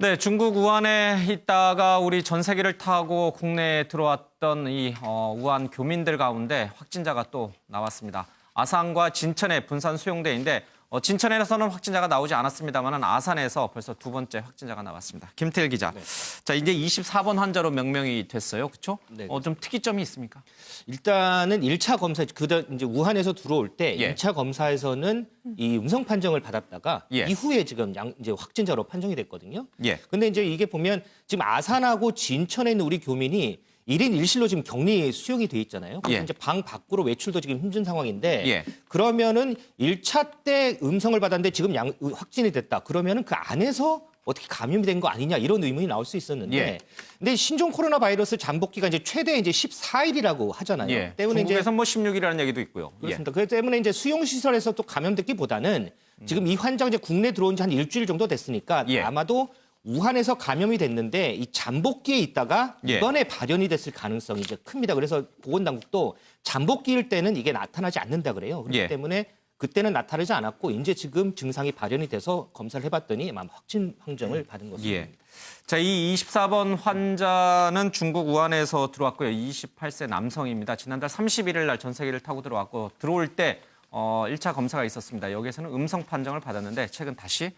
네, 중국 우한에 있다가 우리 전세기를 타고 국내에 들어왔던 이 우한 교민들 가운데 확진자가 또 나왔습니다. 아산과 진천의 분산 수용대인데 진천에서는 확진자가 나오지 않았습니다만 아산에서 벌써 두 번째 확진자가 나왔습니다. 김태일 기자. 네. 자, 이제 24번 환자로 명명이 됐어요. 그렇죠? 네. 좀 특이점이 있습니까? 일단은 1차 검사, 이제 우한에서 들어올 때 예. 1차 검사에서는 이 음성 판정을 받았다가 예. 이후에 지금 이제 확진자로 판정이 됐거든요. 예. 근데 이제 이게 보면 지금 아산하고 진천에 있는 우리 교민이 1인 1실로 지금 격리 수용이 돼 있잖아요. 그래서 예. 이제 방 밖으로 외출도 지금 힘든 상황인데 예. 그러면은 1차 때 음성을 받았는데 지금 확진이 됐다. 그러면은 그 안에서 어떻게 감염이 된 거 아니냐 이런 의문이 나올 수 있었는데 예. 근데 신종 코로나 바이러스 잠복기가 이제 최대 이제 14일이라고 하잖아요. 예. 때문에 이제 중국에서 뭐 16이라는 얘기도 있고요. 그렇습니다. 그렇기 때문에 이제 수용 시설에서 또 감염됐기보다는 지금 이 환자가 이제 국내 들어온 지 한 일주일 정도 됐으니까 예. 아마도 우한에서 감염이 됐는데 이 잠복기에 있다가 예. 이번에 발현이 됐을 가능성이 이제 큽니다. 그래서 보건당국도 잠복기일 때는 이게 나타나지 않는다 그래요. 그렇기 예. 때문에 그때는 나타나지 않았고 이제 지금 증상이 발현이 돼서 검사를 해봤더니 아마 확진 판정을 받은 것으로 예. 보입니다. 자, 이 24번 환자는 중국 우한에서 들어왔고요. 28세 남성입니다. 지난달 31일 날 전세기를 타고 들어왔고 들어올 때 1차 검사가 있었습니다. 여기에서는 음성 판정을 받았는데 최근 다시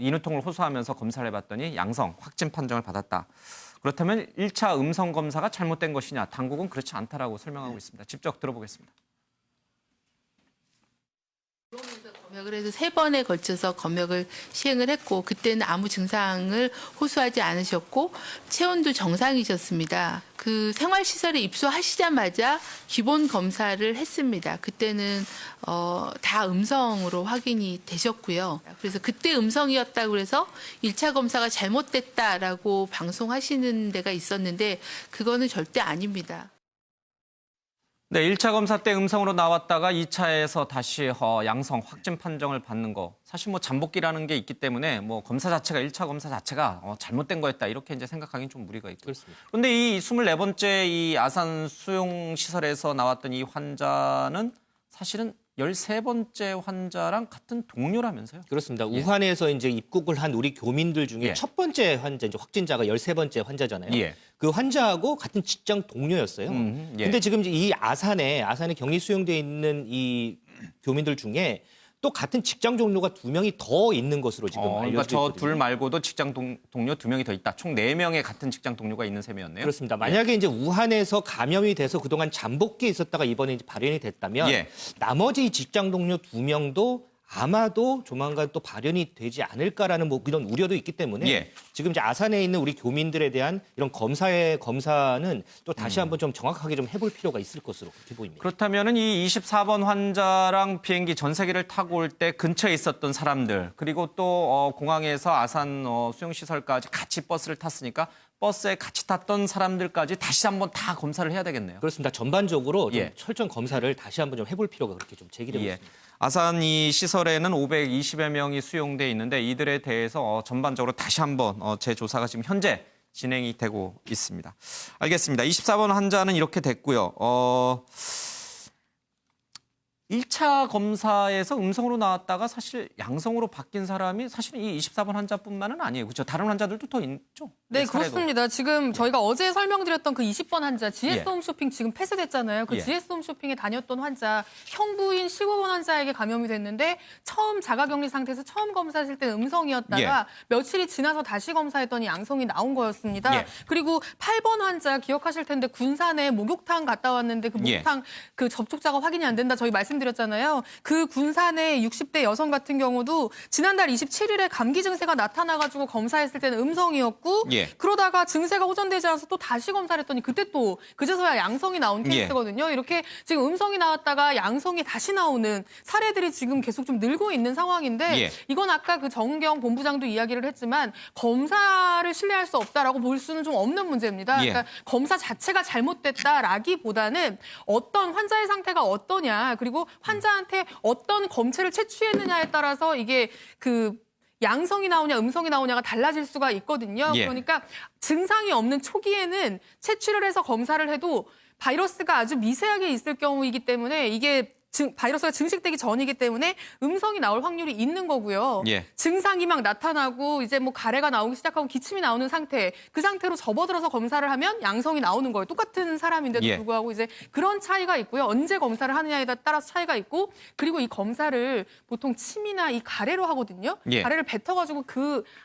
인후통을 호소하면서 검사를 해봤더니 양성, 확진 판정을 받았다. 그렇다면 1차 음성 검사가 잘못된 것이냐? 당국은 그렇지 않다라고 설명하고 있습니다. 직접 들어보겠습니다. 검역을 해서 3번에 걸쳐서 검역을 시행을 했고 그때는 아무 증상을 호소하지 않으셨고 체온도 정상이셨습니다. 그 생활시설에 입소하시자마자 기본 검사를 했습니다. 그때는 다 음성으로 확인이 되셨고요. 그래서 그때 음성이었다고 해서 1차 검사가 잘못됐다라고 방송하시는 데가 있었는데 그거는 절대 아닙니다. 네, 1차 검사 때 음성으로 나왔다가 2차에서 다시 양성, 확진 판정을 받는 거. 사실 뭐 잠복기라는 게 있기 때문에 뭐 검사 자체가 1차 검사 자체가 잘못된 거였다. 이렇게 이제 생각하기는 좀 무리가 있고. 그렇습니다. 그런데 이 24번째 이 아산 수용 시설에서 나왔던 이 환자는 사실은 13번째 환자랑 같은 동료라면서요? 그렇습니다. 우한에서 이제 입국을 한 우리 교민들 중에 예. 첫 번째 환자, 이제 확진자가 13번째 환자잖아요. 예. 그 환자하고 같은 직장 동료였어요. 예. 근데 지금 이 아산에 격리 수용돼 있는 이 교민들 중에 또 같은 직장 동료가 2명이 더 있는 것으로 지금 그러니까 알려져 저 있거든요. 둘 말고도 직장 동료 2명이 더 있다. 총 4명의 같은 직장 동료가 있는 셈이었네요. 그렇습니다. 만약에 이제 우한에서 감염이 돼서 그동안 잠복기에 있었다가 이번에 이제 발현이 됐다면 예. 나머지 직장 동료 2명도 아마도 조만간 또 발현이 되지 않을까라는 뭐 이런 우려도 있기 때문에 예. 지금 이제 아산에 있는 우리 교민들에 대한 이런 검사는 또 다시 한번 좀 정확하게 좀 해볼 필요가 있을 것으로 그렇게 보입니다. 그렇다면은 이 24번 환자랑 비행기 전세기를 타고 올 때 근처에 있었던 사람들 그리고 또 공항에서 아산 수용시설까지 같이 버스를 탔으니까 버스에 같이 탔던 사람들까지 다시 한번 다 검사를 해야 되겠네요. 그렇습니다. 전반적으로 좀 예. 철저한 검사를 다시 한번 좀 해볼 필요가 그렇게 좀 제기되고 예. 있습니다. 아산 이 시설에는 520여 명이 수용돼 있는데 이들에 대해서 전반적으로 다시 한번 재조사가 지금 현재 진행이 되고 있습니다. 알겠습니다. 24번 환자는 이렇게 됐고요. 1차 검사에서 음성으로 나왔다가 사실 양성으로 바뀐 사람이 사실은 이 24번 환자뿐만은 아니에요. 그렇죠? 다른 환자들도 더 있죠? 네, 사례도. 그렇습니다. 지금 저희가 어제 설명드렸던 그 20번 환자, GS 예. 홈쇼핑 지금 폐쇄됐잖아요. 그 예. GS 홈쇼핑에 다녔던 환자, 형부인 15번 환자에게 감염이 됐는데 처음 자가격리 상태에서 처음 검사했을 때는 음성이었다가 며칠이 지나서 다시 검사했더니 양성이 나온 거였습니다. 예. 그리고 8번 환자 기억하실 텐데 군산에 목욕탕 갔다 왔는데 그 목욕탕 그 접촉자가 확인이 안 된다 저희 말씀드렸잖아요. 그 군산의 60대 여성 같은 경우도 지난달 27일에 감기 증세가 나타나가지고 검사했을 때는 음성이었고 예. 그러다가 증세가 호전되지 않아서 또 다시 검사를 했더니 그때 또 그제서야 양성이 나온 케이스거든요. 이렇게 지금 음성이 나왔다가 양성이 다시 나오는 사례들이 지금 계속 좀 늘고 있는 상황인데 예. 이건 아까 그 정은경 본부장도 이야기를 했지만 검사를 신뢰할 수 없다라고 볼 수는 좀 없는 문제입니다. 예. 그러니까 검사 자체가 잘못됐다라기보다는 어떤 환자의 상태가 어떠냐 그리고 환자한테 어떤 검체를 채취했느냐에 따라서 이게 그 양성이 나오냐 음성이 나오냐가 달라질 수가 있거든요. 예. 그러니까 증상이 없는 초기에는 채취를 해서 검사를 해도 바이러스가 아주 미세하게 있을 경우이기 때문에 이게 바이러스가 증식되기 전이기 때문에 음성이 나올 확률이 있는 거고요. 예. 증상이 막 나타나고 이제 뭐 가래가 나오기 시작하고 기침이 나오는 상태, 그 상태로 접어들어서 검사를 하면 양성이 나오는 거예요. 똑같은 사람인데도 예. 불구하고 이제 그런 차이가 있고요. 언제 검사를 하느냐에 따라서 차이가 있고, 그리고 이 검사를 보통 침이나 이 가래로 하거든요. 예. 가래를 뱉어가지고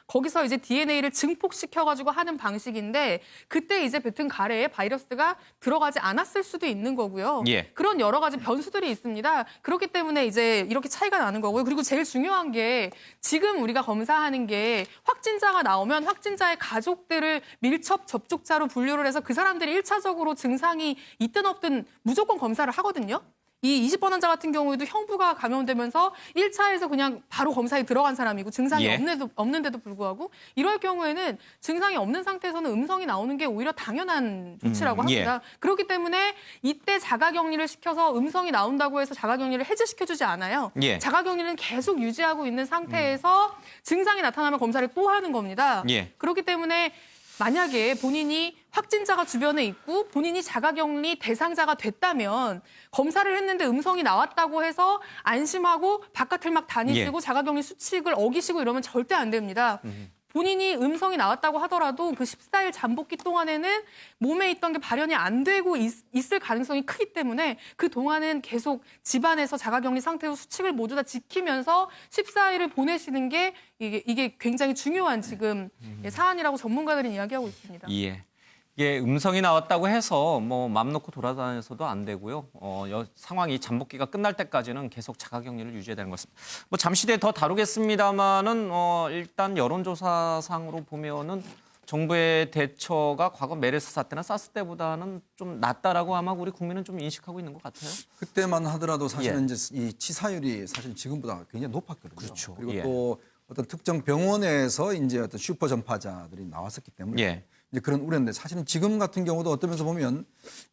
거기서 이제 DNA를 증폭시켜가지고 하는 방식인데, 그때 이제 뱉은 가래에 바이러스가 들어가지 않았을 수도 있는 거고요. 예. 그런 여러 가지 변수들이 있습니다. 그렇기 때문에 이제 이렇게 차이가 나는 거고요. 그리고 제일 중요한 게 지금 우리가 검사하는 게 확진자가 나오면 확진자의 가족들을 밀접 접촉자로 분류를 해서 그 사람들이 1차적으로 증상이 있든 없든 무조건 검사를 하거든요. 이 20번 환자 같은 경우에도 형부가 감염되면서 1차에서 그냥 바로 검사에 들어간 사람이고 증상이 예. 없는데도 불구하고 이럴 경우에는 증상이 없는 상태에서는 음성이 나오는 게 오히려 당연한 조치라고 합니다. 그렇기 때문에 이때 자가격리를 시켜서 음성이 나온다고 해서 자가격리를 해제시켜주지 않아요. 예. 자가격리는 계속 유지하고 있는 상태에서 증상이 나타나면 검사를 또 하는 겁니다. 예. 그렇기 때문에 만약에 본인이 확진자가 주변에 있고 본인이 자가격리 대상자가 됐다면 검사를 했는데 음성이 나왔다고 해서 안심하고 바깥을 막 다니시고 자가격리 수칙을 어기시고 이러면 절대 안 됩니다. 본인이 음성이 나왔다고 하더라도 그 14일 잠복기 동안에는 몸에 있던 게 발현이 안 되고 있을 가능성이 크기 때문에 그 동안은 계속 집안에서 자가격리 상태로 수칙을 모두 다 지키면서 14일을 보내시는 게 이게 굉장히 중요한 지금 사안이라고 전문가들은 이야기하고 있습니다. 예. 이게 음성이 나왔다고 해서 뭐 맘 놓고 돌아다녀서도 안 되고요. 상황이 잠복기가 끝날 때까지는 계속 자가격리를 유지해야 되는 것입니다. 뭐 잠시 뒤에 더 다루겠습니다만은 일단 여론조사상으로 보면은 정부의 대처가 과거 메르스 사태나 사스 때보다는 좀 낫다라고 아마 우리 국민은 좀 인식하고 있는 것 같아요. 그때만 하더라도 사실은 이제 이 치사율이 사실 지금보다 굉장히 높았거든요. 그렇죠. 그리고 예. 또 어떤 특정 병원에서 이제 어떤 슈퍼 전파자들이 나왔었기 때문에 예. 이제 그런 우려인데 사실은 지금 같은 경우도 어떤 면에서 보면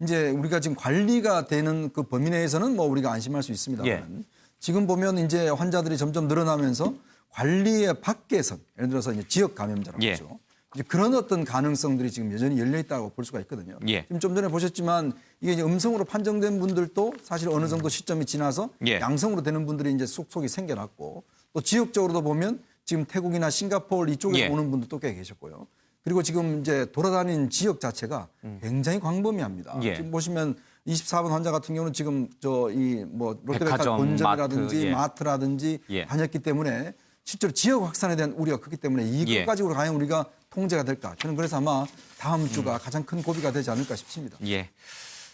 이제 우리가 지금 관리가 되는 그 범위 내에서는 뭐 우리가 안심할 수 있습니다만 예. 지금 보면 이제 환자들이 점점 늘어나면서 관리의 밖에선 예를 들어서 이제 지역 감염자라고 예. 하죠. 이제 그런 어떤 가능성들이 지금 여전히 열려 있다고 볼 수가 있거든요. 예. 지금 좀 전에 보셨지만 이게 이제 음성으로 판정된 분들도 사실 어느 정도 시점이 지나서 예. 양성으로 되는 분들이 이제 속속이 생겨났고 또 지역적으로도 보면 지금 태국이나 싱가포르 이쪽에서 예. 오는 분들도 꽤 계셨고요. 그리고 지금 이제 돌아다니는 지역 자체가 굉장히 광범위합니다. 예. 지금 보시면 24번 환자 같은 경우는 지금 롯데백화점 백화점, 본점이라든지 마트, 예. 마트라든지 예. 다녔기 때문에 실제로 지역 확산에 대한 우려가 크기 때문에 예. 이것까지로 과연 우리가 통제가 될까? 저는 그래서 아마 다음 주가 가장 큰 고비가 되지 않을까 싶습니다. 예.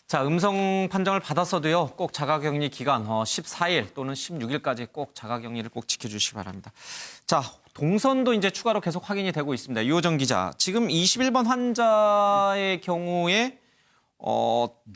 자, 음성 판정을 받았어도요, 꼭 자가격리 기간 14일 또는 16일까지 꼭 자가격리를 꼭 지켜주시기 바랍니다. 자, 동선도 이제 추가로 계속 확인이 되고 있습니다. 이호정 기자, 지금 21번 환자의 경우에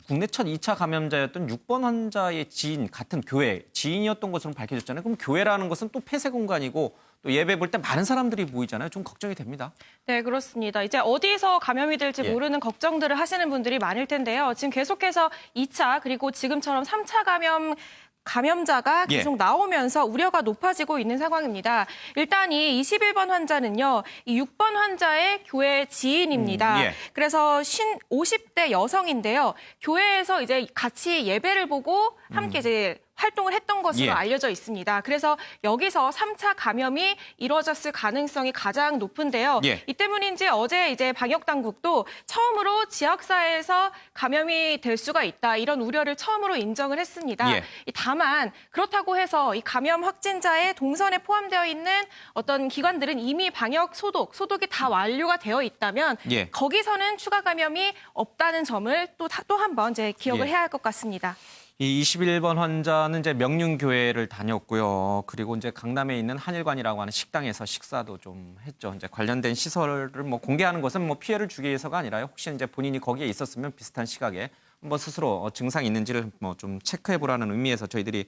국내 첫 2차 감염자였던 6번 환자의 지인, 같은 교회 지인이었던 것으로 밝혀졌잖아요. 그럼 교회라는 것은 또 폐쇄 공간이고 또 예배 볼 때 많은 사람들이 모이잖아요. 좀 걱정이 됩니다. 네, 그렇습니다. 이제 어디서 감염이 될지 예. 모르는 걱정들을 하시는 분들이 많을 텐데요. 지금 계속해서 2차 그리고 지금처럼 3차 감염자가 계속 나오면서 우려가 높아지고 있는 상황입니다. 일단 이 21번 환자는요, 이 6번 환자의 교회 지인입니다. 예. 그래서 50대 여성인데요. 교회에서 이제 같이 예배를 보고 함께 이제 활동을 했던 것으로 예. 알려져 있습니다. 그래서 여기서 3차 감염이 이루어졌을 가능성이 가장 높은데요. 예. 이 때문인지 어제 이제 방역 당국도 처음으로 지역사회에서 감염이 될 수가 있다. 이런 우려를 처음으로 인정을 했습니다. 예. 다만 그렇다고 해서 이 감염 확진자의 동선에 포함되어 있는 어떤 기관들은 이미 방역 소독이 다 완료가 되어 있다면 예. 거기서는 추가 감염이 없다는 점을 또 한 번 이제 기억을 예. 해야 할 것 같습니다. 이 21번 환자는 이제 명륜교회를 다녔고요. 그리고 이제 강남에 있는 한일관이라고 하는 식당에서 식사도 좀 했죠. 이제 관련된 시설을 뭐 공개하는 것은 뭐 피해를 주기 위해서가 아니라요. 혹시 이제 본인이 거기에 있었으면 비슷한 시각에 한번 스스로 증상이 있는지를 뭐 좀 체크해 보라는 의미에서 저희들이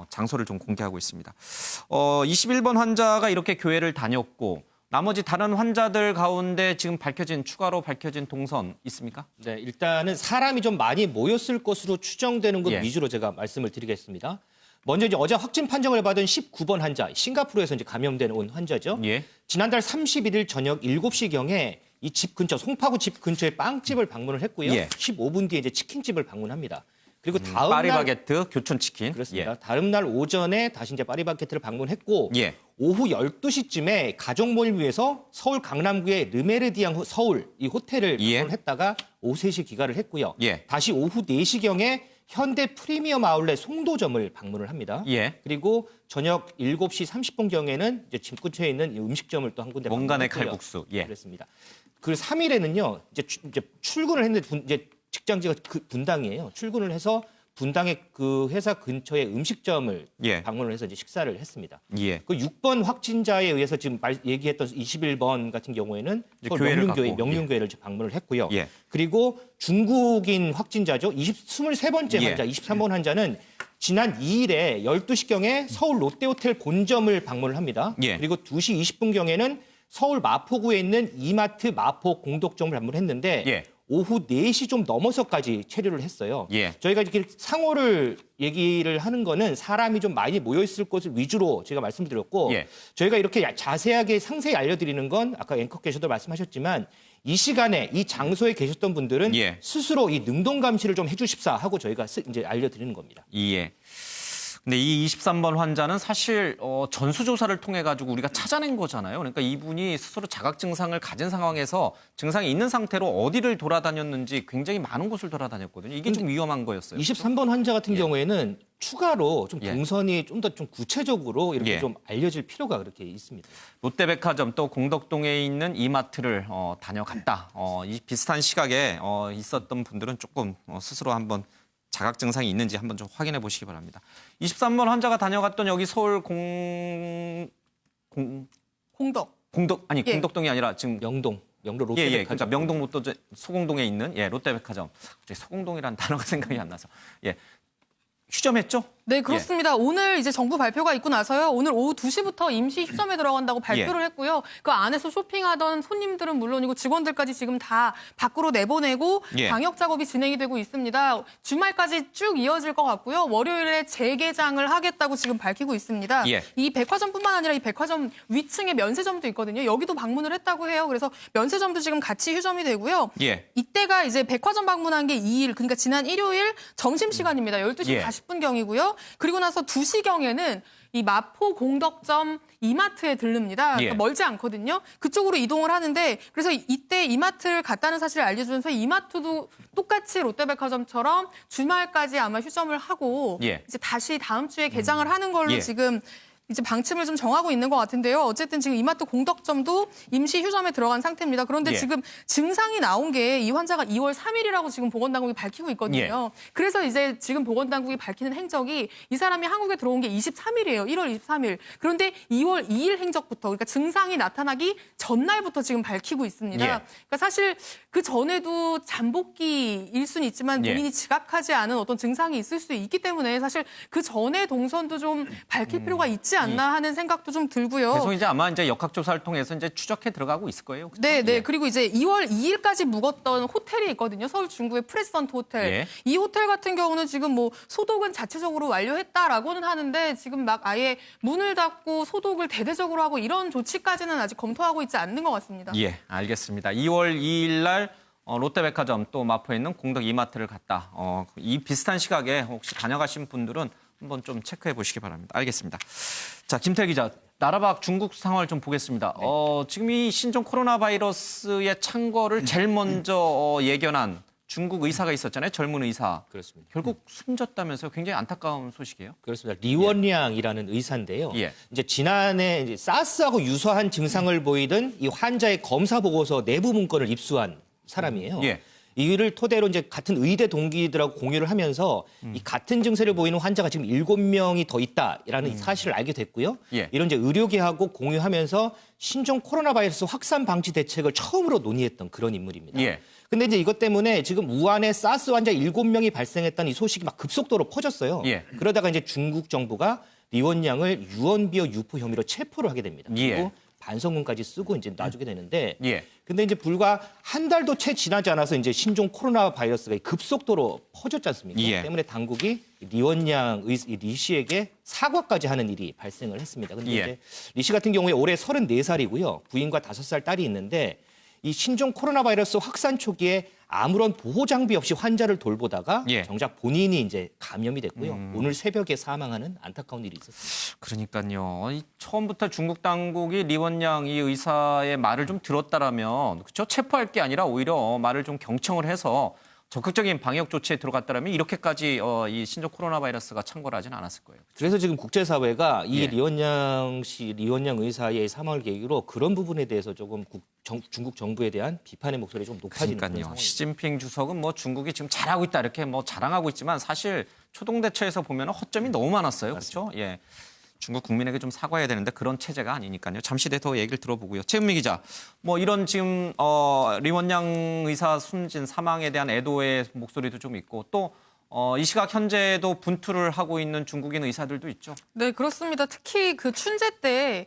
장소를 좀 공개하고 있습니다. 21번 환자가 이렇게 교회를 다녔고 나머지 다른 환자들 가운데 지금 추가로 밝혀진 동선 있습니까? 네, 일단은 사람이 좀 많이 모였을 것으로 추정되는 것 예. 위주로 제가 말씀을 드리겠습니다. 먼저 이제 어제 확진 판정을 받은 19번 환자, 싱가포르에서 이제 감염된 온 환자죠. 예. 지난달 31일 저녁 7시경에 이 집 근처, 송파구 집 근처에 빵집을 방문을 했고요. 예. 15분 뒤에 이제 치킨집을 방문합니다. 그리고 다음 날 파리바게트, 교촌치킨. 그렇습니다. 다음 날 오전에 다시 이제 파리바게트를 방문했고 예. 오후 12시쯤에 가족 모임을 위해서 서울 강남구의 르메르디앙 서울 이 호텔을 예. 방문했다가 오후 3시 귀가를 했고요. 예. 다시 오후 4시경에 현대 프리미엄 아울렛 송도점을 방문을 합니다. 예. 그리고 저녁 7시 30분경에는 이제 집 근처에 있는 이 음식점을 또 한 군데 원간의 방문했고요. 칼국수. 예. 그렇습니다. 그 3일에는요. 이제 출근을 했는데 이제 직장지가 분당이에요. 출근을 해서 분당의 그 회사 근처의 음식점을 예. 방문을 해서 이제 식사를 했습니다. 예. 그 6번 확진자에 의해서 지금 얘기했던 21번 같은 경우에는 이제 서울 교회를 명륜교회, 갔고, 명륜교회를 방문을 했고요. 예. 그리고 중국인 확진자죠. 23번째 예. 환자, 23번 환자는 지난 2일에 12시경에 서울 롯데호텔 본점을 방문을 합니다. 예. 그리고 2시 20분경에는 서울 마포구에 있는 이마트 마포 공덕점을 방문했는데 예. 오후 4시 좀 넘어서까지 체류를 했어요. 예. 저희가 이렇게 상호를 얘기를 하는 거는 사람이 좀 많이 모여있을 곳을 위주로 제가 말씀드렸고 예. 저희가 이렇게 자세하게 상세히 알려드리는 건 아까 앵커께서도 말씀하셨지만 이 시간에 이 장소에 계셨던 분들은 예. 스스로 이 능동 감시를 좀 해주십사 하고 저희가 이제 알려드리는 겁니다. 예. 근데 이 23번 환자는 사실 전수조사를 통해 가지고 우리가 찾아낸 거잖아요. 그러니까 이분이 스스로 자각 증상을 가진 상황에서 증상이 있는 상태로 어디를 돌아다녔는지 굉장히 많은 곳을 돌아다녔거든요. 이게 좀 위험한 거였어요. 23번 환자 같은 경우에는 추가로 좀 예. 동선이 좀 더 좀 구체적으로 이렇게 예. 좀 알려질 필요가 그렇게 있습니다. 롯데백화점 또 공덕동에 있는 이마트를 다녀갔다. 이 비슷한 시각에 있었던 분들은 조금 스스로 한번 자각 증상이 있는지 한번 좀 확인해 보시기 바랍니다. 23번 환자가 다녀갔던 여기 서울 공덕. 공덕 예. 공덕동이 아니라 지금 명동 롯데백화점. 예, 그러니까 명동 소공동에 있는 롯데백화점. 갑자기 소공동이라는 단어가 생각이 안 나서. 예. 휴점했죠? 네, 그렇습니다. 오늘 이제 정부 발표가 있고 나서요. 오늘 오후 2시부터 임시 휴점에 들어간다고 발표를 했고요. 그 안에서 쇼핑하던 손님들은 물론이고 직원들까지 지금 다 밖으로 내보내고 예. 방역 작업이 진행이 되고 있습니다. 주말까지 쭉 이어질 것 같고요. 월요일에 재개장을 하겠다고 지금 밝히고 있습니다. 예. 이 백화점뿐만 아니라 이 백화점 위층에 면세점도 있거든요. 여기도 방문을 했다고 해요. 그래서 면세점도 지금 같이 휴점이 되고요. 예. 이때가 이제 백화점 방문한 게 2일, 그러니까 지난 일요일 점심시간입니다. 12시 예. 40분경이고요. 그리고 나서 2시경에는 이 마포 공덕점 이마트에 들릅니다. 그러니까 예. 멀지 않거든요. 그쪽으로 이동을 하는데 그래서 이때 이마트를 갔다는 사실을 알려주면서 이마트도 똑같이 롯데백화점처럼 주말까지 아마 휴점을 하고 예. 이제 다시 다음 주에 개장을 하는 걸로 예. 지금 이제 방침을 좀 정하고 있는 것 같은데요. 어쨌든 지금 이마트 공덕점도 임시 휴점에 들어간 상태입니다. 그런데 예. 지금 증상이 나온 게 이 환자가 2월 3일이라고 지금 보건당국이 밝히고 있거든요. 그래서 이제 지금 보건당국이 밝히는 행적이 이 사람이 한국에 들어온 게 23일이에요. 1월 23일. 그런데 2월 2일 행적부터 그러니까 증상이 나타나기 전날부터 지금 밝히고 있습니다. 예. 그러니까 사실 그 전에도 잠복기일 수는 있지만 예. 본인이 지각하지 않은 어떤 증상이 있을 수 있기 때문에 사실 그 전에 동선도 좀 밝힐 필요가 있지 않나 하는 생각도 좀 들고요. 계속 이제 아마 이제 역학조사를 통해서 이제 추적해 들어가고 있을 거예요. 그렇죠? 네, 네. 예. 그리고 이제 2월 2일까지 묵었던 호텔이 있거든요. 서울 중구의 프레스던트 호텔. 예. 이 호텔 같은 경우는 지금 뭐 소독은 자체적으로 완료했다라고는 하는데 지금 막 아예 문을 닫고 소독을 대대적으로 하고 이런 조치까지는 아직 검토하고 있지 않는 것 같습니다. 예, 알겠습니다. 2월 2일 날 롯데백화점 또 마포에 있는 공덕 이마트를 갔다. 이 비슷한 시각에 혹시 다녀가신 분들은 한번 좀 체크해 보시기 바랍니다. 알겠습니다. 자, 김태 기자, 나라 밖 중국 상황을 좀 보겠습니다. 지금 이 신종 코로나 바이러스의 창궐을 제일 먼저 예견한 중국 의사가 있었잖아요. 젊은 의사. 그렇습니다. 결국 숨졌다면서요. 굉장히 안타까운 소식이에요. 그렇습니다. 리원량이라는 의사인데요. 예. 이제 지난해 이제 사스하고 유사한 증상을 보이던 이 환자의 검사 보고서 내부 문건을 입수한 사람이에요. 예. 이를 토대로 이제 같은 의대 동기들하고 공유를 하면서 이 같은 증세를 보이는 환자가 지금 7명이 더 있다라는 사실을 알게 됐고요. 예. 이런 이제 의료계하고 공유하면서 신종 코로나 바이러스 확산 방지 대책을 처음으로 논의했던 그런 인물입니다. 예. 근데 이제 이것 때문에 지금 우한에 사스 환자 7명이 발생했다는 이 소식이 막 급속도로 퍼졌어요. 예. 그러다가 이제 중국 정부가 리원양을 유언비어 유포 혐의로 체포를 하게 됩니다. 예. 그리고 반성문까지 쓰고 이제 놔주게 되는데 예. 근데 이제 불과 한 달도 채 지나지 않아서 이제 신종 코로나 바이러스가 급속도로 퍼졌지 않습니까? 예. 때문에 당국이 리원양 리 씨에게 사과까지 하는 일이 발생을 했습니다. 근데 예. 이제 리 씨 같은 경우에 올해 34살이고요. 부인과 5살 딸이 있는데 이 신종 코로나 바이러스 확산 초기에 아무런 보호 장비 없이 환자를 돌보다가 예. 정작 본인이 이제 감염이 됐고요. 오늘 새벽에 사망하는 안타까운 일이 있었습니다. 그러니까요. 처음부터 중국 당국이 리원양 이 의사의 말을 좀 들었다라면 그렇죠? 체포할 게 아니라 오히려 말을 좀 경청을 해서 적극적인 방역 조치에 들어갔다라면 이렇게까지 이 신종 코로나 바이러스가 창궐하지는 않았을 거예요. 그래서 지금 국제사회가 이 예. 리원양 의사의 사망을 계기로 그런 부분에 대해서 조금 중국 정부에 대한 비판의 목소리 좀 높아지는 그런 그러니까요. 상황입니다. 시진핑 주석은 뭐 중국이 지금 잘하고 있다 이렇게 뭐 자랑하고 있지만 사실 초동 대처에서 보면 허점이 너무 많았어요. 그렇죠? 예. 중국 국민에게 좀 사과해야 되는데 그런 체제가 아니니까요. 잠시 뒤에 더 얘기를 들어보고요. 최은미 기자, 뭐 이런 지금 리원양 의사 숨진 사망에 대한 애도의 목소리도 좀 있고 또 이 시각 현재도 분투를 하고 있는 중국인 의사들도 있죠. 네, 그렇습니다. 특히 그 춘절 때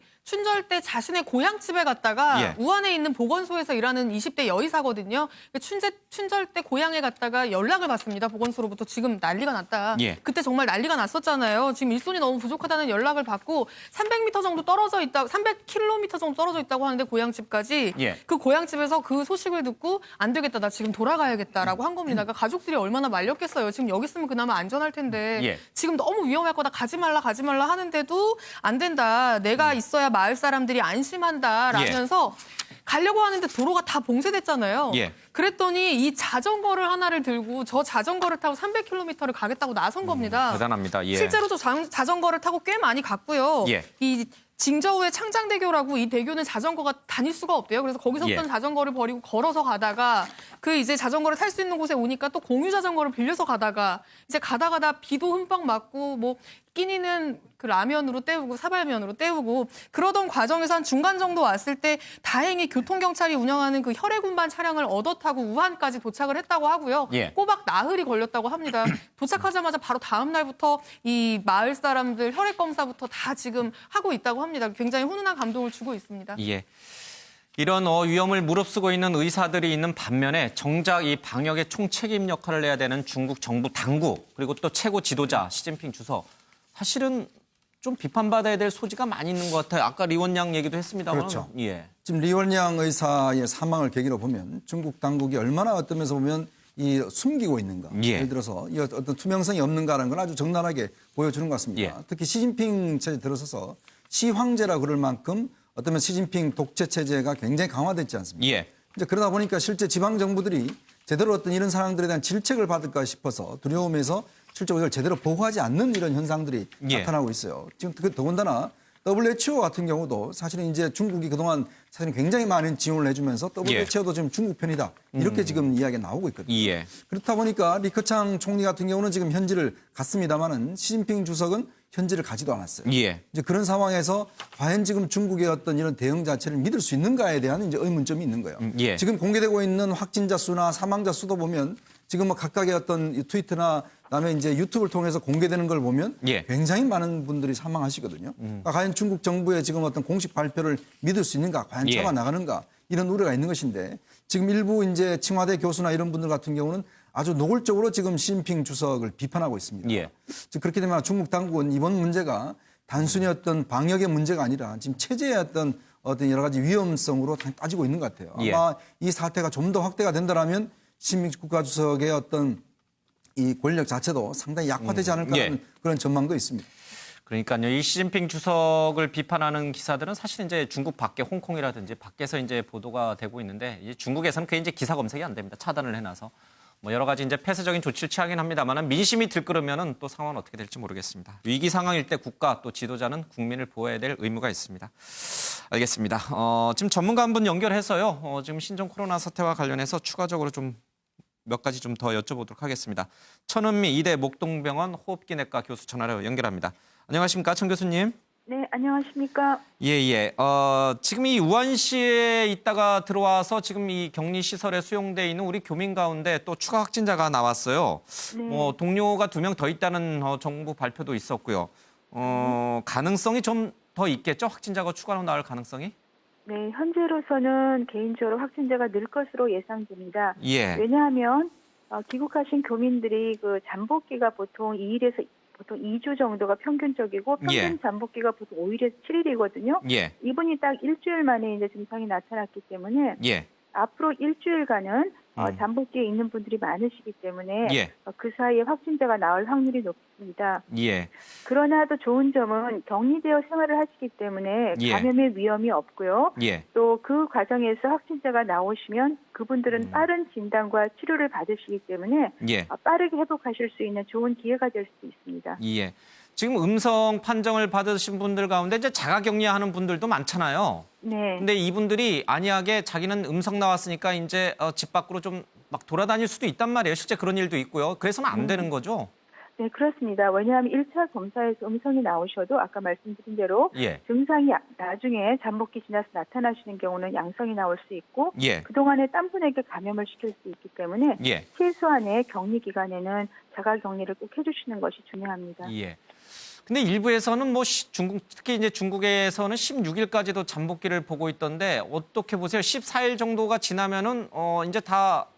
자신의 고향집에 갔다가 예. 우한에 있는 보건소에서 일하는 20대 여의사거든요. 춘절 때 고향에 갔다가 연락을 받습니다. 보건소로부터 지금 난리가 났다. 예. 그때 정말 난리가 났었잖아요. 지금 일손이 너무 부족하다는 연락을 받고 300m 정도 떨어져 있다, 300km 정도 떨어져 있다고 하는데 고향집까지 예. 그 고향집에서 그 소식을 듣고 안 되겠다, 나 지금 돌아가야겠다라고 한 겁니다. 그러니까 가족들이 얼마나 말렸겠어요. 지금 여기 있으면 그나마 안전할 텐데 예. 지금 너무 위험할 거다, 가지 말라 하는데도 안 된다. 내가 있어야 마을 사람들이 안심한다라면서 가려고 하는데 도로가 다 봉쇄됐잖아요. 예. 그랬더니 이 자전거를 하나를 들고 저 자전거를 타고 300km를 가겠다고 나선 겁니다. 대단합니다. 예. 실제로 저 자전거를 타고 꽤 많이 갔고요. 예. 이 징저우의 창장대교라고 이 대교는 자전거가 다닐 수가 없대요. 그래서 거기서부터 예. 자전거를 버리고 걸어서 가다가 그 이제 자전거를 탈 수 있는 곳에 오니까 또 공유 자전거를 빌려서 가다가 이제 가다 비도 흠뻑 맞고 뭐 끼니는 그 라면으로 때우고 사발면으로 때우고 그러던 과정에서 한 중간 정도 왔을 때 다행히 교통경찰이 운영하는 그 혈액운반 차량을 얻어 타고 우한까지 도착을 했다고 하고요. 예. 꼬박 나흘이 걸렸다고 합니다. 도착하자마자 바로 다음 날부터 이 마을 사람들 혈액 검사부터 다 지금 하고 있다고 합니다. 굉장히 훈훈한 감동을 주고 있습니다. 예. 이런 위험을 무릅쓰고 있는 의사들이 있는 반면에 정작 이 방역의 총책임 역할을 해야 되는 중국 정부 당국 그리고 또 최고 지도자 시진핑 주석 사실은 좀 비판받아야 될 소지가 많이 있는 것 같아요. 아까 리원양 얘기도 했습니다만. 그렇죠. 예. 지금 리원양 의사의 사망을 계기로 보면 중국 당국이 얼마나 어떤 면에서 보면 이 숨기고 있는가. 예. 예를 들어서 이 어떤 투명성이 없는가라는 건 아주 적나라하게 보여주는 것 같습니다. 예. 특히 시진핑 체제 들어서서 시황제라 그럴 만큼 어떤 면 시진핑 독재 체제가 굉장히 강화됐지 않습니까? 예. 이제 그러다 보니까 실제 지방 정부들이 제대로 어떤 이런 상황들에 대한 질책을 받을까 싶어서 두려움에서 실제로 이걸 제대로 보호하지 않는 이런 현상들이 예. 나타나고 있어요. 지금 더군다나 WHO 같은 경우도 사실은 이제 중국이 그동안 사실은 굉장히 많은 지원을 해주면서 WHO도 지금 중국 편이다. 이렇게 지금 이야기가 나오고 있거든요. 예. 그렇다 보니까 리커창 총리 같은 경우는 지금 현지를 갔습니다만은 시진핑 주석은 현지를 가지도 않았어요. 예. 이제 그런 상황에서 과연 지금 중국의 어떤 이런 대응 자체를 믿을 수 있는가에 대한 이제 의문점이 있는 거예요. 예. 지금 공개되고 있는 확진자 수나 사망자 수도 보면 지금 뭐 각각의 어떤 트위터나 그다음에 이제 유튜브를 통해서 공개되는 걸 보면 예. 굉장히 많은 분들이 사망하시거든요. 그러니까 과연 중국 정부의 지금 어떤 공식 발표를 믿을 수 있는가, 과연 예. 참아 나가는가 이런 우려가 있는 것인데 지금 일부 이제 칭화대 교수나 이런 분들 같은 경우는 아주 노골적으로 지금 시진핑 주석을 비판하고 있습니다. 예. 즉 그렇게 되면 중국 당국은 이번 문제가 단순히 어떤 방역의 문제가 아니라 지금 체제의 어떤 여러 가지 위험성으로 따지고 있는 것 같아요. 아마 이 사태가 좀 더 확대가 된다라면 시진핑 국가주석의 어떤 이 권력 자체도 상당히 약화되지 않을까라는 그런 전망도 있습니다. 그러니까요. 이 시진핑 주석을 비판하는 기사들은 사실 이제 중국 밖에 홍콩이라든지 밖에서 이제 보도가 되고 있는데 이제 중국에서는 그게 이제 기사 검색이 안 됩니다. 차단을 해놔서 뭐 여러 가지 이제 폐쇄적인 조치를 취하긴 합니다만 민심이 들끓으면은 또 상황은 어떻게 될지 모르겠습니다. 위기 상황일 때 국가 또 지도자는 국민을 보호해야 될 의무가 있습니다. 알겠습니다. 지금 전문가 한 분 연결해서요. 지금 신종 코로나 사태와 관련해서 추가적으로 좀 몇 가지 좀 더 여쭤보도록 하겠습니다. 천은미 이대 목동병원 호흡기내과 교수 전화로 연결합니다. 안녕하십니까, 천 교수님? 네, 안녕하십니까? 예. 지금 이 우한시에 있다가 들어와서 지금 이 격리시설에 수용돼 있는 우리 교민 가운데 또 추가 확진자가 나왔어요. 네. 동료가 2명 더 있다는 정부 발표도 있었고요. 가능성이 좀 더 있겠죠? 확진자가 추가로 나올 가능성이? 네, 현재로서는 개인적으로 확진자가 늘 것으로 예상됩니다. 예. 왜냐하면 귀국하신 교민들이 그 잠복기가 보통 2일에서 보통 2주 정도가 평균적이고 평균 예. 잠복기가 보통 5일에서 7일이거든요. 예. 이분이 딱 일주일 만에 이제 증상이 나타났기 때문에 예. 앞으로 일주일간은 잠복기에 있는 분들이 많으시기 때문에 예. 그 사이에 확진자가 나올 확률이 높습니다. 예. 그러나 또 좋은 점은 격리되어 생활을 하시기 때문에 예. 감염의 위험이 없고요. 예. 또 그 과정에서 확진자가 나오시면 그분들은 빠른 진단과 치료를 받으시기 때문에 예. 빠르게 회복하실 수 있는 좋은 기회가 될 수 있습니다. 예. 지금 음성 판정을 받으신 분들 가운데 이제 자가격리하는 분들도 많잖아요. 네. 근데 이분들이 안이하게 자기는 음성 나왔으니까 이제 집 밖으로 좀 막 돌아다닐 수도 있단 말이에요. 실제 그런 일도 있고요. 그래서는 안 되는 거죠. 네, 그렇습니다. 왜냐하면 1차 검사에서 음성이 나오셔도 아까 말씀드린 대로 예. 증상이 나중에 잠복기 지나서 나타나시는 경우는 양성이 나올 수 있고 예. 그동안에 딴 분에게 감염을 시킬 수 있기 때문에 예. 최소한의 격리 기간에는 자가격리를 꼭 해주시는 것이 중요합니다. 예. 근데 일부에서는 뭐 특히 이제 중국에서는 16일까지도 잠복기를 보고 있던데 어떻게 보세요? 14일 정도가 지나면은 이제 다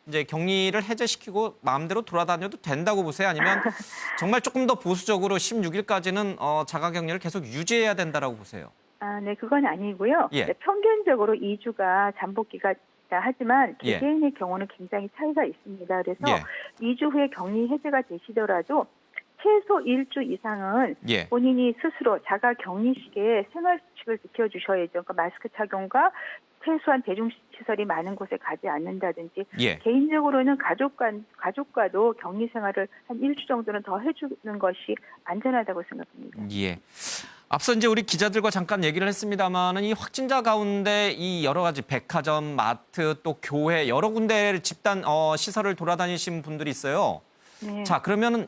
이제 격리를 해제시키고 마음대로 돌아다녀도 된다고 보세요? 아니면 정말 조금 더 보수적으로 16일까지는 자가격리를 계속 유지해야 된다라고 보세요? 아, 네, 그건 아니고요. 예. 네, 평균적으로 2주가 잠복기가 하지만 예. 개개인의 경우는 굉장히 차이가 있습니다. 그래서 예. 2주 후에 격리 해제가 되시더라도 최소 1주 이상은 예. 본인이 스스로 자가 격리식의 생활수칙을 지켜주셔야죠. 그러니까 마스크 착용과 최소한 대중시설이 많은 곳에 가지 않는다든지 예. 개인적으로는 가족과도 격리 생활을 한 1주 정도는 더 해주는 것이 안전하다고 생각합니다. 예. 앞서 이제 우리 기자들과 잠깐 얘기를 했습니다만은 이 확진자 가운데 이 여러 가지 백화점, 마트, 또 교회 여러 군데 집단 시설을 돌아다니신 분들이 있어요. 네. 자, 그러면은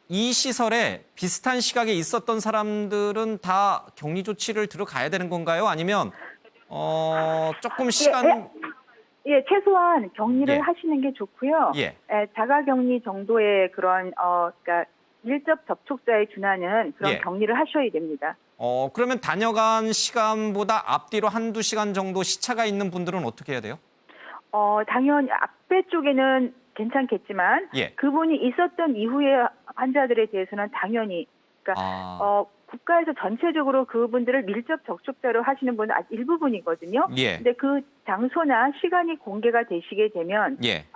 이 시설에 비슷한 시각에 있었던 사람들은 다 격리 조치를 들어가야 되는 건가요? 아니면 조금 시간 예, 최소한 격리를 예. 하시는 게 좋고요. 예. 자가격리 정도의 그런 그러니까 밀접 접촉자에 준하는 그런 예. 격리를 하셔야 됩니다. 그러면 다녀간 시간보다 앞뒤로 한두 시간 정도 시차가 있는 분들은 어떻게 해야 돼요? 당연히 앞에 쪽에는 괜찮겠지만 예. 그분이 있었던 이후의 환자들에 대해서는 당연히 그러니까 국가에서 전체적으로 그분들을 밀접 접촉자로 하시는 분은 아직 일부분이거든요. 예. 근데 그 장소나 시간이 공개가 되시게 되면 예.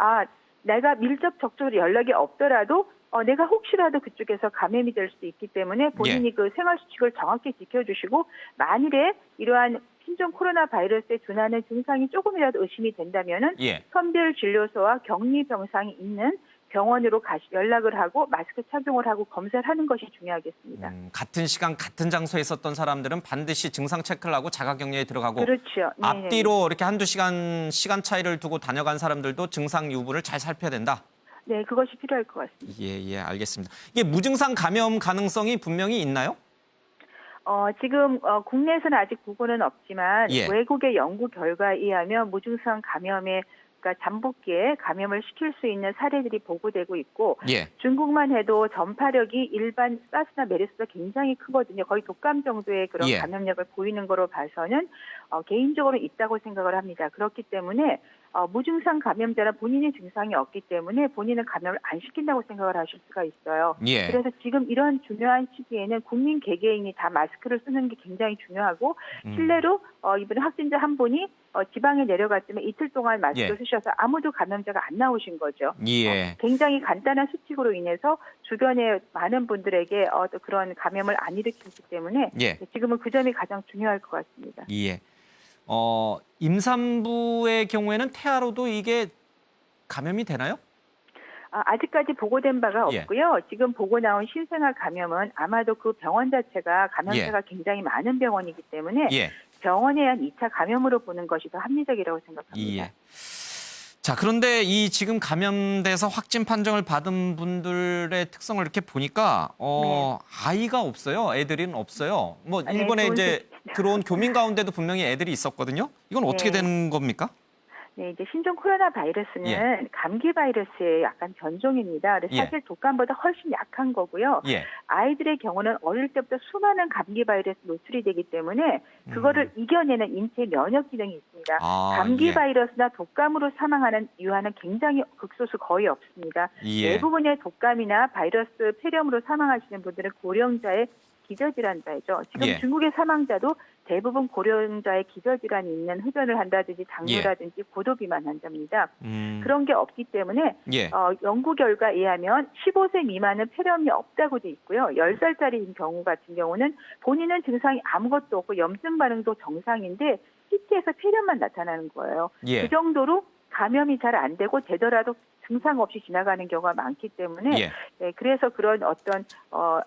내가 밀접 접촉으로 연락이 없더라도 내가 혹시라도 그쪽에서 감염이 될 수 있기 때문에 본인이 그 생활수칙을 정확히 지켜주시고 만일에 이러한 신종 코로나 바이러스에 준하는 증상이 조금이라도 의심이 된다면은 예. 선별진료소와 격리병상이 있는 병원으로 연락을 하고 마스크 착용을 하고 검사를 하는 것이 중요하겠습니다. 같은 시간 같은 장소에 있었던 사람들은 반드시 증상 체크를 하고 자가격리에 들어가고 그렇죠. 네. 앞뒤로 이렇게 한두 시간 차이를 두고 다녀간 사람들도 증상 유무를 잘 살펴야 된다. 네, 그것이 필요할 것 같습니다. 예, 알겠습니다. 이게 무증상 감염 가능성이 분명히 있나요? 지금 국내에서는 아직 보고는 없지만 예. 외국의 연구 결과에 의하면 무증상 감염에 그러니까 잠복기에 감염을 시킬 수 있는 사례들이 보고되고 있고 예. 중국만 해도 전파력이 일반 사스나 메르스보다 굉장히 크거든요. 거의 독감 정도의 그런 예. 감염력을 보이는 거로 봐서는 개인적으로 있다고 생각을 합니다. 그렇기 때문에 무증상 감염자는 본인의 증상이 없기 때문에 본인은 감염을 안 시킨다고 생각을 하실 수가 있어요. 예. 그래서 지금 이런 중요한 시기에는 국민 개개인이 다 마스크를 쓰는 게 굉장히 중요하고 실내로 이번에 확진자 한 분이 지방에 내려갔지만 이틀 동안 마스크를 예. 쓰셔서 아무도 감염자가 안 나오신 거죠. 예. 굉장히 간단한 수칙으로 인해서 주변의 많은 분들에게 그런 감염을 안 일으키기 때문에 예. 지금은 그 점이 가장 중요할 것 같습니다. 예. 임산부의 경우에는 태아로도 이게 감염이 되나요? 아직까지 보고된 바가 예. 없고요. 지금 보고 나온 신생아 감염은 아마도 그 병원 자체가 감염자가 굉장히 많은 병원이기 때문에 예. 병원에 한 2차 감염으로 보는 것이 더 합리적이라고 생각합니다. 예. 자, 그런데 이 지금 감염돼서 확진 판정을 받은 분들의 특성을 이렇게 보니까 네. 아이가 없어요. 애들은 없어요. 뭐 네, 일본에 좋은 이제 소식이죠. 들어온 교민 가운데도 분명히 애들이 있었거든요. 이건 어떻게 네. 되는 겁니까? 네, 이제 신종 코로나 바이러스는 예. 감기 바이러스의 약간 변종입니다. 그래서 예. 사실 독감보다 훨씬 약한 거고요. 예. 아이들의 경우는 어릴 때부터 수많은 감기 바이러스 노출이 되기 때문에 그거를 이겨내는 인체 면역 기능이 있습니다. 감기 예. 바이러스나 독감으로 사망하는 유아는 굉장히 극소수 거의 없습니다. 예. 대부분의 독감이나 바이러스 폐렴으로 사망하시는 분들은 고령자의 기저질환자죠. 지금 예. 중국의 사망자도 대부분 고령자의 기저질환이 있는 흡연을 한다든지 당뇨라든지 고도비만 환자입니다. 그런 게 없기 때문에 예. 연구 결과에 의하면 15세 미만은 폐렴이 없다고 돼 있고요. 10살짜리인 경우 같은 경우는 본인은 증상이 아무것도 없고 염증 반응도 정상인데 CT에서 폐렴만 나타나는 거예요. 예. 그 정도로 감염이 잘 안 되고 되더라도 증상 없이 지나가는 경우가 많기 때문에 예. 네, 그래서 그런 어떤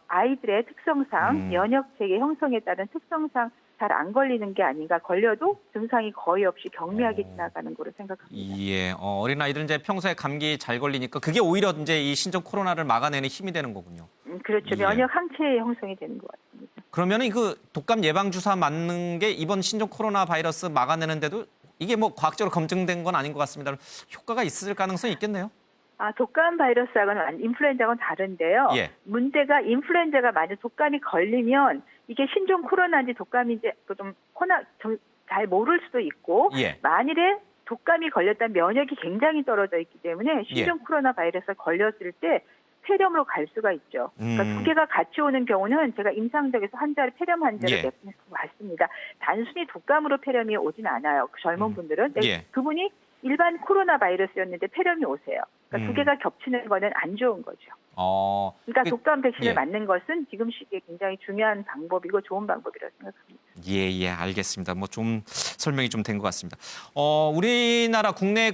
아이들의 특성상 면역 체계 형성에 따른 특성상 잘 안 걸리는 게 아닌가, 걸려도 증상이 거의 없이 경미하게 지나가는 거로 생각합니다. 예, 어린아이들은 이제 평소에 감기 잘 걸리니까 그게 오히려 이제 이 신종 코로나를 막아내는 힘이 되는 거군요. 그렇죠. 예. 면역 항체 형성이 되는 것 같습니다. 그러면은 그 독감 예방 주사 맞는 게 이번 신종 코로나 바이러스 막아내는데도 이게 뭐 과학적으로 검증된 건 아닌 것 같습니다. 효과가 있을 가능성이 있겠네요. 독감 바이러스하고는 인플루엔자하고는 다른데요. 예. 문제가 인플루엔자가 만약 독감이 걸리면 이게 신종 코로나인지 독감인지 잘 모를 수도 있고 예. 만일에 독감이 걸렸다면 면역이 굉장히 떨어져 있기 때문에 신종 코로나 바이러스에 걸렸을 때 폐렴으로 갈 수가 있죠. 그러니까 두 개가 같이 오는 경우는 제가 임상적에서 환자를 폐렴 환자를 예. 봤습니다. 단순히 독감으로 폐렴이 오진 않아요. 그 젊은 분들은. 예. 그분이 일반 코로나 바이러스였는데 폐렴이 오세요. 그러니까 두 개가 겹치는 거는 안 좋은 거죠. 그러니까 독감 백신을 예. 맞는 것은 지금 시기에 굉장히 중요한 방법이고 좋은 방법이라고 생각합니다. 예, 알겠습니다. 뭐 좀 설명이 좀 된 것 같습니다. 우리나라 국내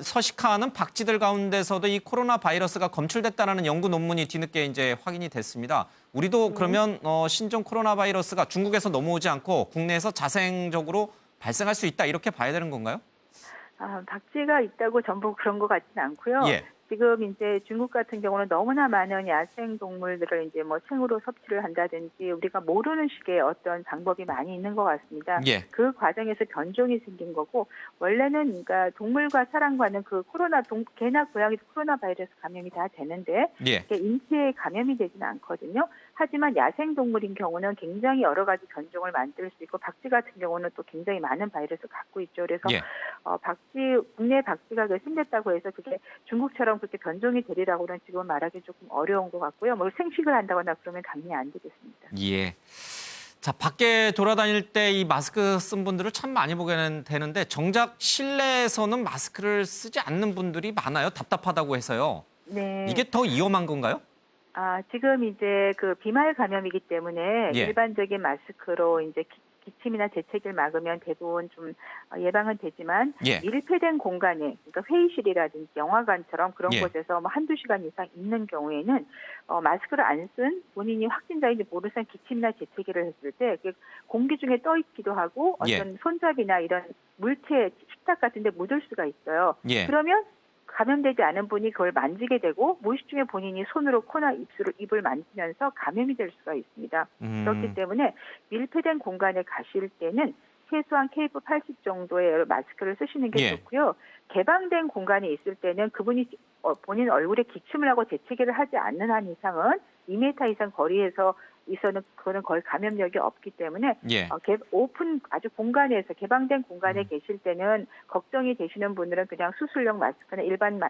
서식하는 박쥐들 가운데서도 이 코로나 바이러스가 검출됐다라는 연구 논문이 뒤늦게 이제 확인이 됐습니다. 우리도 그러면 신종 코로나 바이러스가 중국에서 넘어오지 않고 국내에서 자생적으로 발생할 수 있다 이렇게 봐야 되는 건가요? 박쥐가 있다고 전부 그런 것 같지는 않고요. 예. 지금 이제 중국 같은 경우는 너무나 많은 야생 동물들을 이제 뭐 생으로 섭취를 한다든지 우리가 모르는 식의 어떤 방법이 많이 있는 것 같습니다. 예. 그 과정에서 변종이 생긴 거고 원래는 그러니까 동물과 사람과는 그 개나 고양이도 코로나 바이러스 감염이 다 되는데 예. 인체에 감염이 되지는 않거든요. 하지만 야생 동물인 경우는 굉장히 여러 가지 변종을 만들 수 있고 박쥐 같은 경우는 또 굉장히 많은 바이러스를 갖고 있죠. 그래서 예. 국내 박쥐가 생겼다고 해서 그게 중국처럼 그렇게 변종이 되리라고는 지금 말하기 조금 어려운 것 같고요. 뭐 생식을 한다거나 그러면 당연히 안 되겠습니다. 예. 자, 밖에 돌아다닐 때 이 마스크 쓴 분들을 참 많이 보게 되는데 정작 실내에서는 마스크를 쓰지 않는 분들이 많아요. 답답하다고 해서요. 네. 이게 더 위험한 건가요? 지금 이제 그 비말 감염이기 때문에 예. 일반적인 마스크로 이제 기침이나 재채기를 막으면 대부분 좀 예방은 되지만 예. 밀폐된 공간에 그러니까 회의실이라든지 영화관처럼 그런 예. 곳에서 뭐 한두 시간 이상 있는 경우에는 마스크를 안 쓴 본인이 확진자인지 모르는 사람 기침이나 재채기를 했을 때 공기 중에 떠 있기도 하고 예. 어떤 손잡이나 이런 물체 식탁 같은 데 묻을 수가 있어요. 예. 그러면 감염되지 않은 분이 그걸 만지게 되고 무의식 중에 본인이 손으로 코나 입을 만지면서 감염이 될 수가 있습니다. 그렇기 때문에 밀폐된 공간에 가실 때는 최소한 KF80 정도의 마스크를 쓰시는 게 예. 좋고요. 개방된 공간에 있을 때는 그분이 본인 얼굴에 기침을 하고 재채기를 하지 않는 한 이상은 2m 이상 거리에서 있어는 그거는 거의 감염력이 없기 때문에 예. 오픈 아주 공간에서 개방된 공간에 계실 때는 걱정이 되시는 분들은 그냥 수술용 마스크나 일반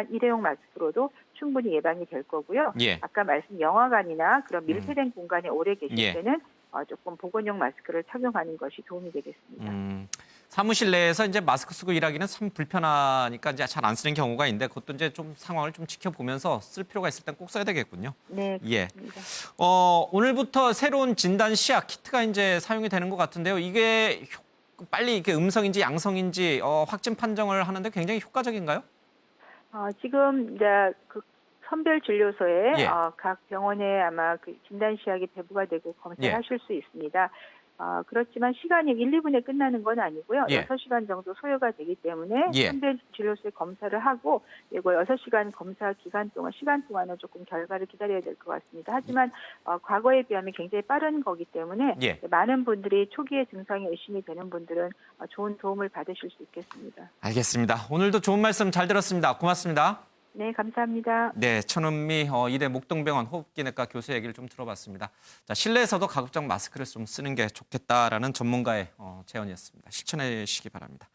일회용 마스크로도 충분히 예방이 될 거고요. 예. 아까 말씀 영화관이나 그런 밀폐된 공간에 오래 계실 예. 때는 조금 보건용 마스크를 착용하는 것이 도움이 되겠습니다. 사무실 내에서 이제 마스크 쓰고 일하기는 참 불편하니까 이제 잘 안 쓰는 경우가 있는데 그것도 이제 좀 상황을 좀 지켜보면서 쓸 필요가 있을 땐 꼭 써야 되겠군요. 네, 예. 그렇습니다. 오늘부터 새로운 진단 시약 키트가 이제 사용이 되는 것 같은데요. 이게 빨리 이게 음성인지 양성인지 확진 판정을 하는데 굉장히 효과적인가요? 지금 이제 그 선별 진료소에 예. 각 병원에 아마 그 진단 시약이 배부가 되고 검사하실 수 있습니다. 그렇지만 시간이 1, 2분에 끝나는 건 아니고요. 예. 6시간 정도 소요가 되기 때문에 예. 선별 진료소에 검사를 하고 그리고 6시간 검사 시간 동안은 조금 결과를 기다려야 될 것 같습니다. 하지만 과거에 비하면 굉장히 빠른 거기 때문에 예. 많은 분들이 초기에 증상이 의심이 되는 분들은 좋은 도움을 받으실 수 있겠습니다. 알겠습니다. 오늘도 좋은 말씀 잘 들었습니다. 고맙습니다. 네, 감사합니다. 네, 천은미 이대 목동병원 호흡기내과 교수 얘기를 좀 들어봤습니다. 자, 실내에서도 가급적 마스크를 좀 쓰는 게 좋겠다라는 전문가의 제언이었습니다. 실천하시기 바랍니다.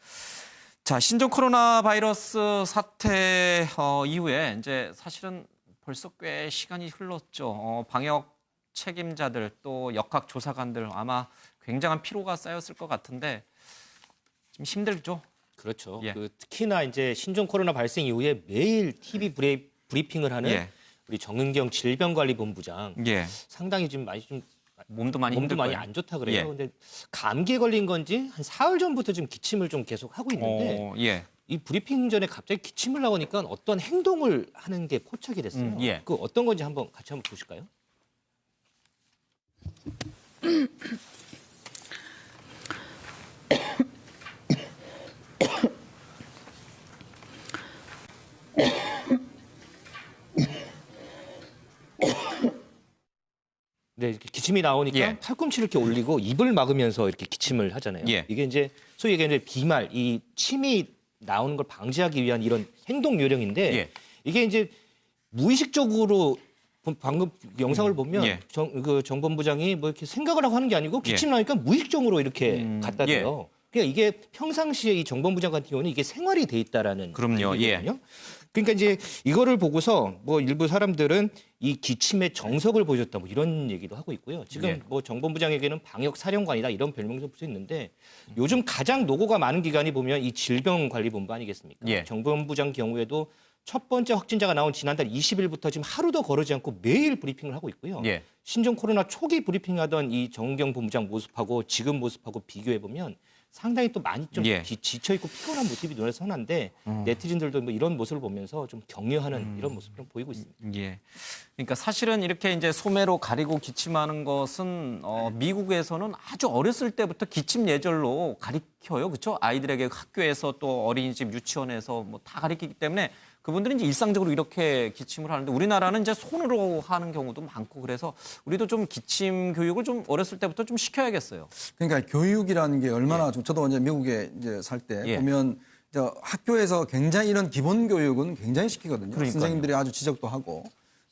자, 신종 코로나 바이러스 사태 이후에 이제 사실은 벌써 꽤 시간이 흘렀죠. 방역 책임자들 또 역학조사관들 아마 굉장한 피로가 쌓였을 것 같은데 좀 힘들죠. 그렇죠. 예. 특히나 이제 신종 코로나 발생 이후에 매일 TV 브리핑을 하는 예. 우리 정은경 질병관리본부장 예. 상당히 지금 많이 좀 몸도 많이 몸도 힘들 많이 거예요. 안 좋다 그래요. 예. 근데 감기에 걸린 건지 한 사흘 전부터 지금 기침을 좀 계속 하고 있는데 예. 이 브리핑 전에 갑자기 기침을 나오니까 어떤 행동을 하는 게 포착이 됐어요. 예. 그 어떤 건지 같이 한번 보실까요? 네, 이렇게 기침이 나오니까 예. 팔꿈치를 이렇게 올리고 입을 막으면서 이렇게 기침을 하잖아요. 예. 이게 이제 소위 얘기하는 비말, 이 침이 나오는 걸 방지하기 위한 이런 행동 요령인데 예. 이게 이제 무의식적으로 방금 영상을 보면 예. 정 본부장이 뭐 이렇게 생각을 하고 하는 게 아니고 기침 나니까 무의식적으로 이렇게 갖다 대요. 그러니까 이게 평상시에 이 정 본부장 같은 경우는 이게 생활이 돼 있다라는 그럼요. 얘기거든요. 그러니까 이제 이거를 보고서 뭐 일부 사람들은 이 기침의 정석을 보여줬다 뭐 이런 얘기도 하고 있고요. 지금 예. 뭐 정 본부장에게는 방역 사령관이다 이런 별명도 붙어 있는데 요즘 가장 노고가 많은 기관이 보면 이 질병관리본부 아니겠습니까? 예. 정 본부장 경우에도 첫 번째 확진자가 나온 지난달 20일부터 지금 하루도 거르지 않고 매일 브리핑을 하고 있고요. 예. 신종 코로나 초기 브리핑하던 이 정은경 본부장 모습하고 지금 모습하고 비교해 보면 상당히 또 많이 좀 예. 지쳐 있고 피곤한 모습이 눈에 선한데 네티즌들도 뭐 이런 모습을 보면서 좀 격려하는 이런 모습을 좀 보이고 있습니다. 예. 그러니까 사실은 이렇게 이제 소매로 가리고 기침하는 것은 미국에서는 아주 어렸을 때부터 기침 예절로 가리켜요. 그렇죠? 아이들에게 학교에서 또 어린이집 유치원에서 뭐 다 가리키기 때문에 그분들은 이제 일상적으로 이렇게 기침을 하는데 우리나라는 이제 손으로 하는 경우도 많고 그래서 우리도 좀 기침 교육을 좀 어렸을 때부터 좀 시켜야겠어요. 그러니까 교육이라는 게 얼마나 좀 저도 이제 미국에 이제 살 때 예. 보면 학교에서 굉장히 이런 기본 교육은 굉장히 시키거든요. 그러니까요. 선생님들이 아주 지적도 하고.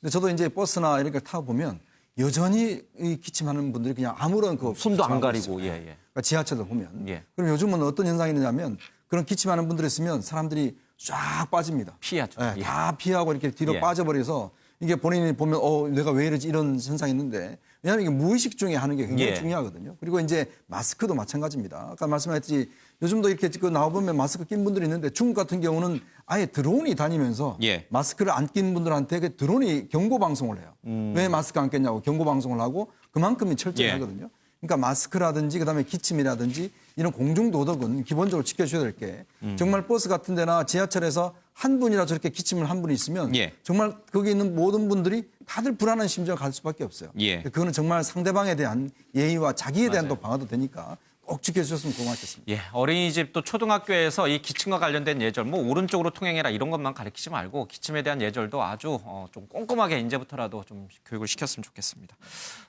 근데 저도 이제 버스나 이렇게 타고 보면 여전히 이 기침하는 분들이 그냥 아무런 그 손도 안 기침하고 가리고 있어요. 예, 예. 그러니까 지하철도 보면. 예. 그럼 요즘은 어떤 현상이 있느냐면 그런 기침하는 분들이 있으면 사람들이 쫙 빠집니다. 피하죠. 네, 예. 다 피하고 이렇게 뒤로 예. 빠져버려서 이게 본인이 보면 내가 왜 이러지 이런 현상이 있는데 왜냐하면 이게 무의식 중에 하는 게 굉장히 예. 중요하거든요. 그리고 이제 마스크도 마찬가지입니다. 아까 말씀하셨듯이 요즘도 이렇게 나와보면 마스크 낀 분들이 있는데 중국 같은 경우는 아예 드론이 다니면서 예. 마스크를 안 낀 분들한테 그 드론이 경고 방송을 해요. 왜 마스크 안 꼈냐고 경고 방송을 하고 그만큼이 철저히 예. 하거든요. 그러니까 마스크라든지 그다음에 기침이라든지 이런 공중 도덕은 기본적으로 지켜줘야 될 게 정말 버스 같은 데나 지하철에서 한 분이라도 저렇게 기침을 한 분이 있으면 예. 정말 거기 있는 모든 분들이 다들 불안한 심정을 갈 수밖에 없어요. 예. 그거는 정말 상대방에 대한 예의와 자기에 대한 또 방어도 되니까 꼭 지켜주셨으면 고맙겠습니다. 예, 어린이집 또 초등학교에서 이 기침과 관련된 예절, 뭐 오른쪽으로 통행해라 이런 것만 가르치지 말고 기침에 대한 예절도 아주 좀 꼼꼼하게 이제부터라도 좀 교육을 시켰으면 좋겠습니다.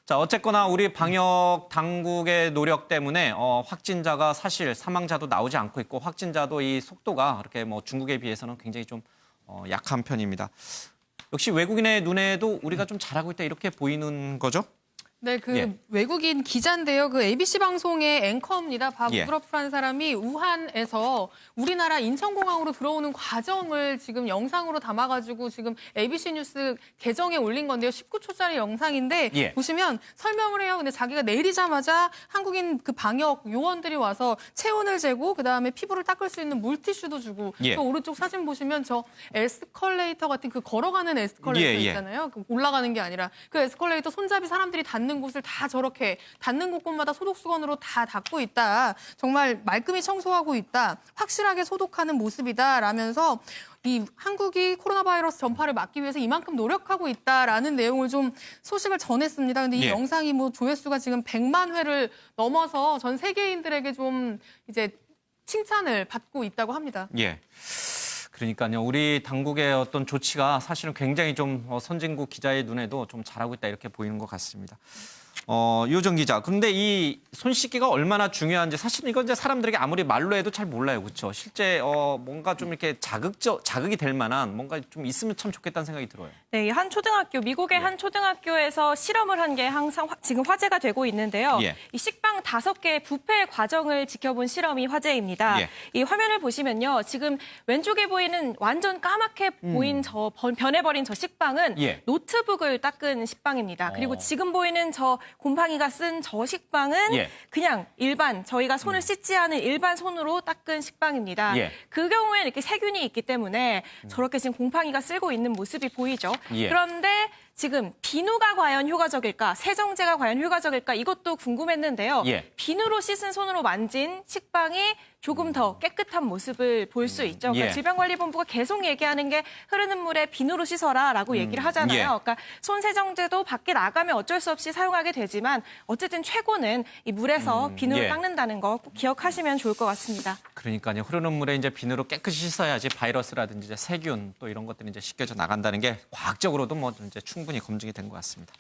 자, 어쨌거나 우리 방역 당국의 노력 때문에 확진자가 사실 사망자도 나오지 않고 있고 확진자도 이 속도가 그렇게 뭐 중국에 비해서는 굉장히 좀 약한 편입니다. 역시 외국인의 눈에도 우리가 좀 잘하고 있다 이렇게 보이는 거죠? 네, 그 예. 외국인 기자인데요. 그 ABC 방송의 앵커입니다. 예. 바브그로프라는 사람이 우한에서 우리나라 인천공항으로 들어오는 과정을 지금 영상으로 담아가지고 지금 ABC 뉴스 계정에 올린 건데요. 19초짜리 영상인데 예. 보시면 설명을 해요. 근데 자기가 내리자마자 한국인 그 방역 요원들이 와서 체온을 재고 그다음에 피부를 닦을 수 있는 물티슈도 주고 예. 또 오른쪽 사진 보시면 저 에스컬레이터 같은 그 걸어가는 에스컬레이터 예, 예. 있잖아요. 그 올라가는 게 아니라 그 에스컬레이터 손잡이 사람들이 닿는 곳을 다 저렇게 닿는 곳곳마다 소독수건으로 다 닦고 있다. 정말 말끔히 청소하고 있다. 확실하게 소독하는 모습이다. 라면서 이 한국이 코로나 바이러스 전파를 막기 위해서 이만큼 노력하고 있다라는 내용을 좀 소식을 전했습니다. 근데 이 예. 영상이 뭐 조회수가 지금 100만 회를 넘어서 전 세계인들에게 좀 이제 칭찬을 받고 있다고 합니다. 예. 그러니까요. 우리 당국의 어떤 조치가 사실은 굉장히 좀 선진국 기자의 눈에도 좀 잘하고 있다 이렇게 보이는 것 같습니다. 유정 기자. 그런데 이 손 씻기가 얼마나 중요한지 사실은 이건 이제 사람들에게 아무리 말로 해도 잘 몰라요. 그렇죠? 실제 뭔가 좀 이렇게 자극이 될 만한 뭔가 좀 있으면 참 좋겠다는 생각이 들어요. 네, 한 초등학교, 미국의 한 초등학교에서 실험을 한 게 항상 지금 화제가 되고 있는데요. 이 식빵 5개의 부패 과정을 지켜본 실험이 화제입니다. 이 화면을 보시면요. 지금 왼쪽에 보이는 완전 까맣게 보인 변해버린 저 식빵은 노트북을 닦은 식빵입니다. 그리고 지금 보이는 저 곰팡이가 쓴 저 식빵은 그냥 일반, 저희가 손을 씻지 않은 일반 손으로 닦은 식빵입니다. 그 경우에는 이렇게 세균이 있기 때문에 저렇게 지금 곰팡이가 쓸고 있는 모습이 보이죠. 그런데 지금 비누가 과연 효과적일까? 세정제가 과연 효과적일까? 이것도 궁금했는데요. 비누로 씻은 손으로 만진 식빵이 조금 더 깨끗한 모습을 볼 수 있죠. 그러니까 질병관리본부가 계속 얘기하는 게 흐르는 물에 비누로 씻어라라고 얘기를 하잖아요. 그러니까 손 세정제도 밖에 나가면 어쩔 수 없이 사용하게 되지만 어쨌든 최고는 이 물에서 비누를 닦는다는 거 꼭 기억하시면 좋을 것 같습니다. 그러니까요. 흐르는 물에 이제 비누로 깨끗이 씻어야지 바이러스라든지 이제 세균 또 이런 것들이 이제 씻겨져 나간다는 게 과학적으로도 뭐 이제 충분히 검증이 된 것 같습니다.